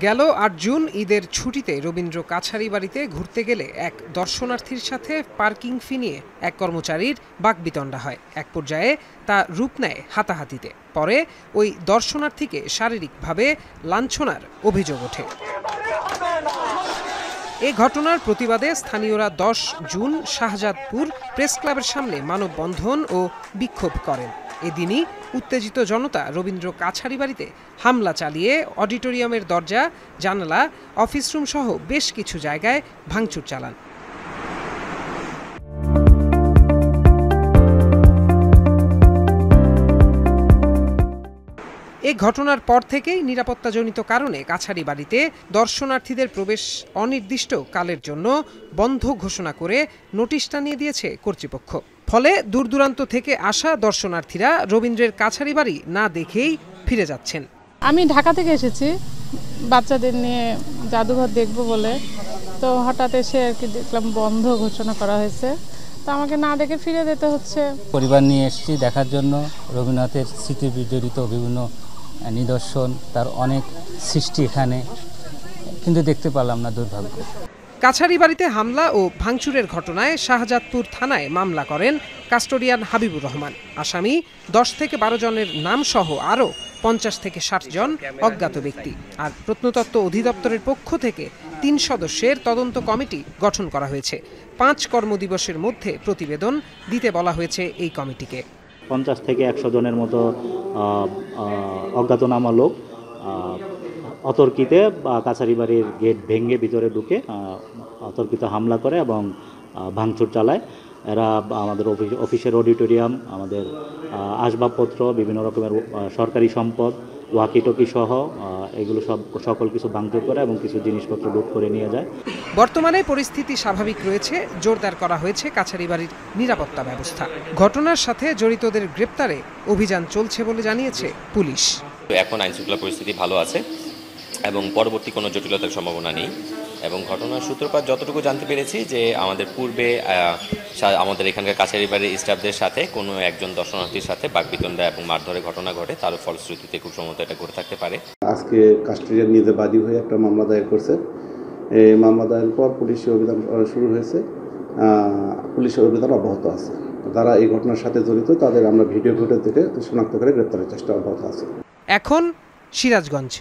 গেল ৮ জুন ঈদের ছুটিতে রবীন্দ্র কাছারি বাড়িতে ঘুরতে গেলে এক দর্শনার্থীর সাথে পার্কিং ফি নিয়ে এক কর্মচারীর বাকবিতণ্ডা হয়। এক পর্যায়ে তা রূপ নেয় হাতাহাতিতে। পরে ওই দর্শনার্থীকে শারীরিকভাবে লাঞ্ছনার অভিযোগ ওঠে। এ ঘটনার প্রতিবাদে স্থানীয়রা ১০ জুন শাহজাদপুর প্রেস ক্লাবের সামনে মানববন্ধন ও বিক্ষোভ করেন। এদিনই উত্তেজিত জনতা রবীন্দ্র কাছারি বাড়িতে হামলা চালিয়ে অডিটোরিয়ামের দরজা, জানালা, অফিস রুম সহ বেশ কিছু জায়গায় ভাঙচুর চালান। এ ঘটনার পর থেকেই নিরাপত্তাজনিত কারণে কাছারি বাড়িতে দর্শনার্থীদের প্রবেশ অনির্দিষ্ট কালের জন্য বন্ধ ঘোষণা করে নোটিশ টানিয়ে দিয়েছে কর্তৃপক্ষ। ফলে দূরদূরান্ত থেকে আসা দর্শনার্থীরা রবীন্দ্রের কাছারি বাড়ি না দেখেই ফিরে যাচ্ছেন। আমি ঢাকা থেকে এসেছি বাচ্চাদের নিয়ে জাদুঘর দেখব বলে, তো হঠাৎ এসে আর কি দেখলাম বন্ধ ঘোষণা করা হয়েছে, তো আমাকে না দেখে ফিরে যেতে হচ্ছে। পরিবার নিয়ে এসেছি দেখার জন্য রবীন্দ্রনাথের স্মৃতি বিজড়িত বিভিন্ন নিদর্শন, তার অনেক সৃষ্টি এখানে, কিন্তু দেখতে পারলাম না, দুর্ভাগ্য। কাছারি বাড়িতে হামলা ও ভাঙচুরের ঘটনায় শাহজাদপুর থানায় মামলা করেন কাস্টোডিয়ান হাবিবুর রহমান। আসামি ১০ থেকে ১২ জনের নাম সহ আরও ৫০ থেকে ৬০ জন অজ্ঞাত ব্যক্তি। আর প্রত্নতত্ত্ব অধিদপ্তরের পক্ষ থেকে ৩ সদস্যের তদন্ত কমিটি গঠন করা হয়েছে। ৫ কর্মদিবসের মধ্যে প্রতিবেদন দিতে বলা হয়েছে এই কমিটিকে। ৫০ থেকে ১০০ জনের মতো অজ্ঞাতনামা লোক অতর্কিতে কাছারি বাড়ির গেট ভেঙে ভিতরে ঢুকে অতর্কিত হামলা করে এবং ভাঙচুর চালায়। এরা আমাদের অফিসের অডিটোরিয়াম, আমাদের আসবাবপত্র, বিভিন্ন রকমের সরকারি সম্পদ, ওয়াকিটকি সহ এগুলো সকল কিছু ভাঙচুর করে এবং কিছু জিনিসপত্র লুট করে নিয়ে যায়। বর্তমানে পরিস্থিতি স্বাভাবিক রয়েছে। জোরদার করা হয়েছে কাছারি বাড়ির নিরাপত্তা ব্যবস্থা। ঘটনার সাথে জড়িতদের গ্রেপ্তারে অভিযান চলছে বলে জানিয়েছে পুলিশ। এখন আইনশৃঙ্খলা পরিস্থিতি ভালো আছে এবং পরবর্তী কোনো জটিলতার সম্ভাবনা নেই। এবং ঘটনার সূত্রপাত যতটুকু জানতে পেরেছি যে আমাদের পূর্বে আমাদের এখানকার কাছারি বাড়ির স্টাফদের সাথে কোনো একজন দর্শনার্থীর সাথে বাকবিতণ্ডা এবং মারধরের ঘটনা ঘটে, তার ফলশ্রুতিতে খুব সম্ভবত এটা ঘটে থাকতে পারে। আজকে কাস্টোডিয়ান নিজে বাদী হয়ে একটা মামলা দায়ের করছে। এই মামলা দায়ের পর পুলিশি অভিযান শুরু হয়েছে। পুলিশের অভিযান অব্যাহত আছে। যারা এই ঘটনার সাথে জড়িত তাদের আমরা ভিডিও ফুটেজ থেকে শনাক্ত করে গ্রেপ্তারের চেষ্টা অব্যাহত আছে। এখন সিরাজগঞ্জ।